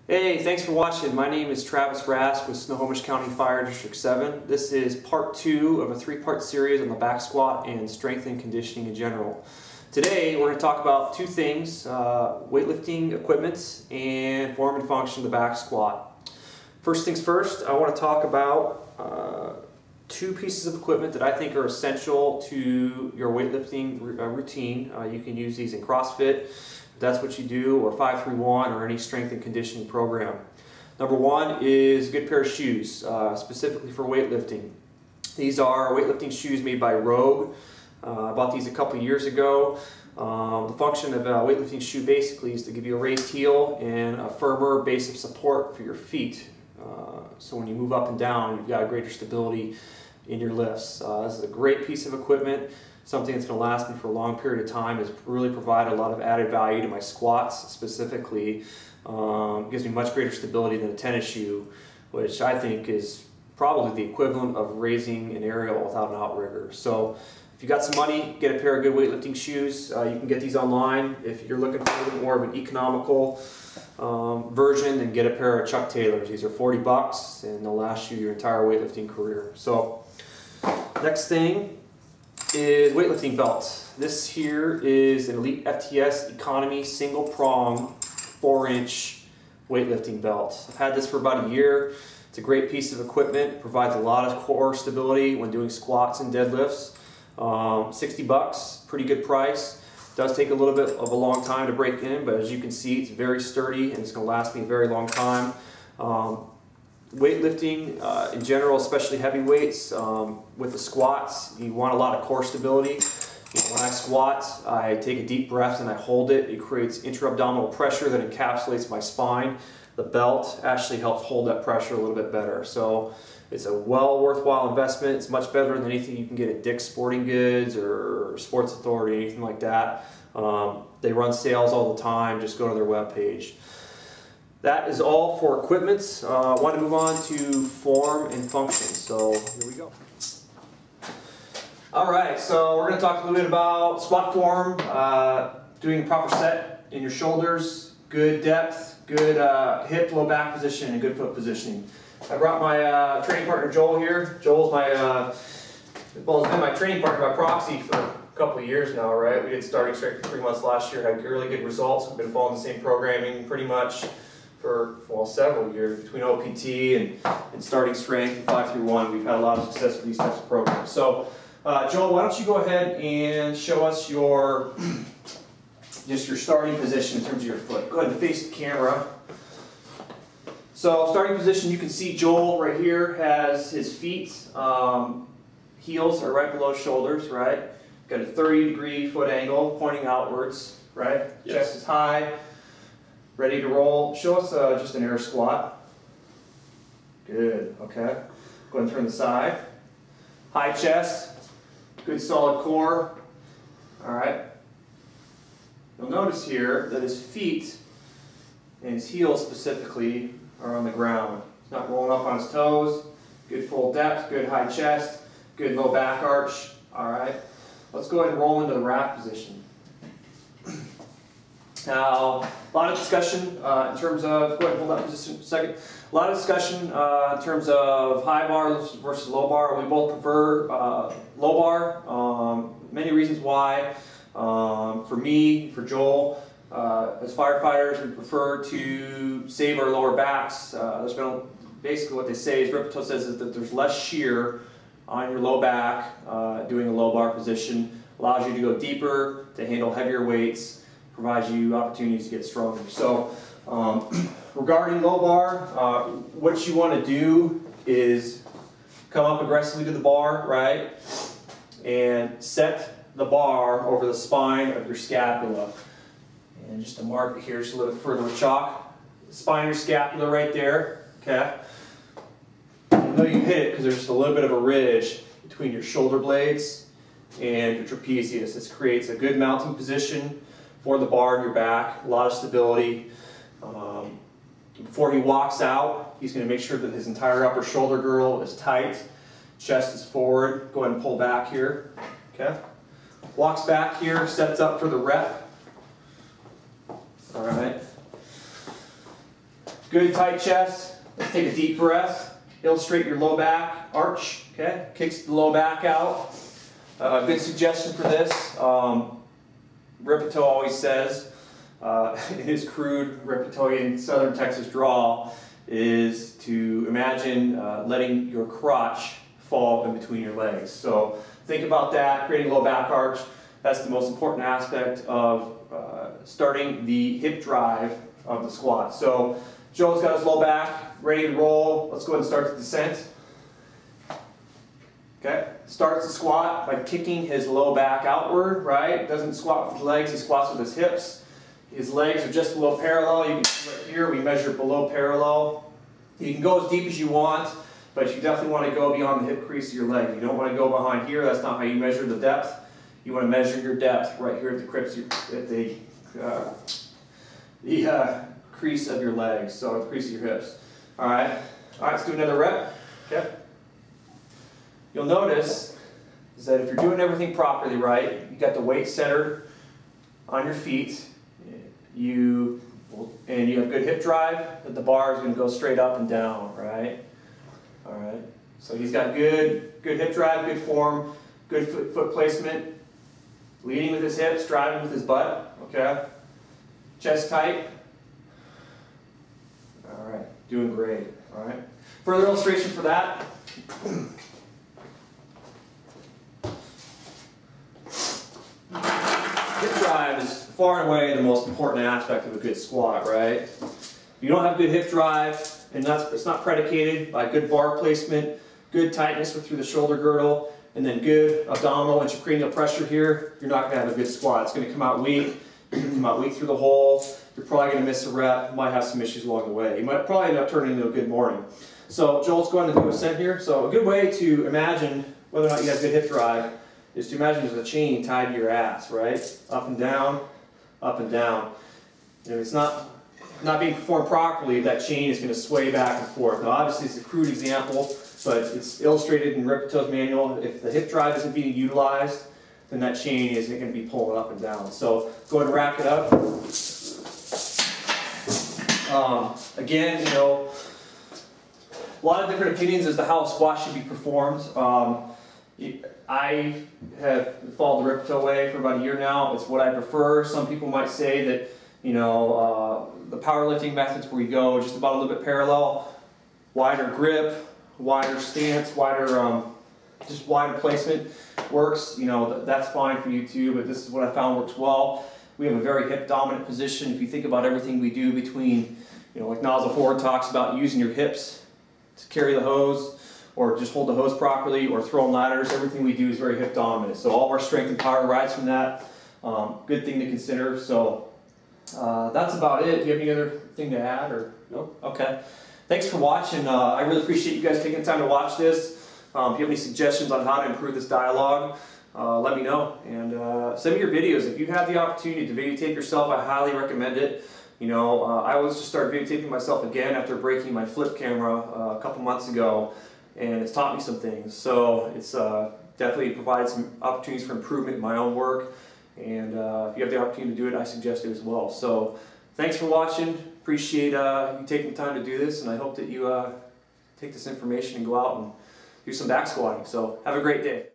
Hey, thanks for watching. My name is Travis Rask with Snohomish County Fire District 7. This is part 2 of a 3-part series on the back squat and strength and conditioning in general. Today we're going to talk about two things, weightlifting equipment and form and function of the back squat. First things first, I want to talk about two pieces of equipment that I think are essential to your weightlifting routine. You can use these in CrossFit, if that's what you do, or 531, or any strength and conditioning program. Number one is a good pair of shoes, specifically for weightlifting. These are weightlifting shoes made by Rogue. I bought these a couple years ago. The function of a weightlifting shoe basically is to give you a raised heel and a firmer base of support for your feet. So when you move up and down, you've got a greater stability in your lifts. This is a great piece of equipment, something that's going to last me for a long period of time. Has really provided a lot of added value to my squats specifically. Gives me much greater stability than a tennis shoe, which I think is probably the equivalent of raising an aerial without an outrigger. So if you got some money, get a pair of good weightlifting shoes. You can get these online. If you're looking for a little bit more of an economical version, then get a pair of Chuck Taylors. These are 40 bucks and they'll last you your entire weightlifting career. So next thing is weightlifting belt. This here is an Elite FTS Economy single prong 4-inch weightlifting belt. I've had this for about a year. It's a great piece of equipment. Provides a lot of core stability when doing squats and deadlifts. 60 bucks, pretty good price. Does take a little bit of a long time to break in, but as you can see, it's very sturdy and it's going to last me a very long time. Weightlifting in general, especially heavy weights, with the squats, you want a lot of core stability. When I squat, I take a deep breath and I hold it. It creates intra-abdominal pressure that encapsulates my spine. The belt actually helps hold that pressure a little bit better. So it's a worthwhile investment. It's much better than anything you can get at Dick's Sporting Goods or Sports Authority, anything like that. They run sales all the time. Just go to their webpage. That is all for equipment. I want to move on to form and function. So here we go. All right, so we're going to talk a little bit about squat form, doing a proper set in your shoulders, good depth, good hip, low back position, and good foot positioning. I brought my training partner Joel here. Joel's my, well, he's been my training partner by proxy for a couple of years now, right? We did starting strength for 3 months last year, had really good results. We've been following the same programming pretty much for, well, several years between OPT and starting strength and 531. We've had a lot of success with these types of programs. So, Joel, why don't you go ahead and show us your just your starting position in terms of your foot. Go ahead and face the camera. So starting position, you can see Joel right here has his feet, heels are right below shoulders, right? Got a 30-degree foot angle pointing outwards, right? Yes. Chest is high, ready to roll. Show us just an air squat. Good, okay. Go ahead and turn the side. High chest, good solid core. All right. You'll notice here that his feet and his heels specifically are on the ground. He's not rolling up on his toes. Good full depth, good high chest, good low back arch. All right. Let's go ahead and roll into the rack position. Now, a lot of discussion in terms of, go ahead and hold that position a second. A lot of discussion in terms of high bar versus low bar. We both prefer low bar. Many reasons why. For me, for Joel, as firefighters, we prefer to save our lower backs. There's been basically what they say is Ripto says is that there's less shear on your low back doing a low bar position. Allows you to go deeper, to handle heavier weights, provides you opportunities to get stronger. So regarding low bar, what you want to do is come up aggressively to the bar, right, and set the bar over the spine of your scapula. And just to mark it here just a little bit further with chalk, spine of your scapula right there, okay? You know you hit it because there's just a little bit of a ridge between your shoulder blades and your trapezius. This creates a good mounting position for the bar in your back, a lot of stability. Before he walks out, he's going to make sure that his entire upper shoulder girdle is tight, chest is forward. Go ahead and pull back here, okay? Walks back here, sets up for the rep. All right. Good tight chest. Let's take a deep breath. Illustrate your low back arch. Okay, kicks the low back out. Good suggestion for this. Ripito always says, in his crude Ripitoian Southern Texas drawl, is to imagine letting your crotch fall in between your legs. So think about that, creating a low back arch. That's the most important aspect of starting the hip drive of the squat. So Joe's got his low back, ready to roll. Let's go ahead and start the descent. Okay, starts the squat by kicking his low back outward, right? Doesn't squat with his legs, he squats with his hips. His legs are just below parallel. You can see right here, we measure below parallel. You can go as deep as you want, but you definitely want to go beyond the hip crease of your leg. You don't want to go behind here, that's not how you measure the depth. You want to measure your depth right here at the crease of your legs, so the crease of your hips. All right, let's do another rep. Okay. You'll notice is that if you're doing everything properly, right, you got the weight centered on your feet, and you have good hip drive, that the bar is going to go straight up and down, right? All right. So he's got good hip drive, good form, good foot placement, leading with his hips, driving with his butt. Okay. Chest tight. All right. Doing great. All right. Further illustration for that. Hip drive is far and away the most important aspect of a good squat, right? If you don't have good hip drive, and it's not predicated by good bar placement, good tightness through the shoulder girdle, and then good abdominal intracranial pressure here, you're not going to have a good squat. It's going to come out weak. You're going to come out weak through the hole. You're probably going to miss a rep. You might have some issues along the way. You might probably end up turning into a good morning. So Joel's going to do a ascent here. So a good way to imagine whether or not you have good hip drive is to imagine there's a chain tied to your ass, right? Up and down, up and down. And if it's not being performed properly, that chain is going to sway back and forth. Now obviously it's a crude example, but it's illustrated in Ripito's manual. If the hip drive isn't being utilized, then that chain isn't going to be pulling up and down. So go ahead and rack it up. Again, you know, a lot of different opinions as to how a squat should be performed. I have followed the Ripito way for about a year now. It's what I prefer. Some people might say that, you know, the powerlifting methods where you go just about a little bit parallel, wider grip, wider stance, just wider placement works. You know, that's fine for you too, but this is what I found works well. We have a very hip dominant position. If you think about everything we do between, you know, like Nozzle Forward talks about using your hips to carry the hose, or just hold the hose properly, or throwing ladders, everything we do is very hip dominant. So all of our strength and power rides from that. Good thing to consider. So that's about it. Do you have any other thing to add? Or no? Okay. Thanks for watching. I really appreciate you guys taking the time to watch this. If you have any suggestions on how to improve this dialogue, let me know. And send me your videos. If you have the opportunity to videotape yourself, I highly recommend it. You know, I always just started videotaping myself again after breaking my flip camera a couple months ago. And it's taught me some things. So it's definitely provided some opportunities for improvement in my own work. And if you have the opportunity to do it, I suggest it as well. So thanks for watching. Appreciate you taking the time to do this. And I hope that you take this information and go out and do some back squatting. So have a great day.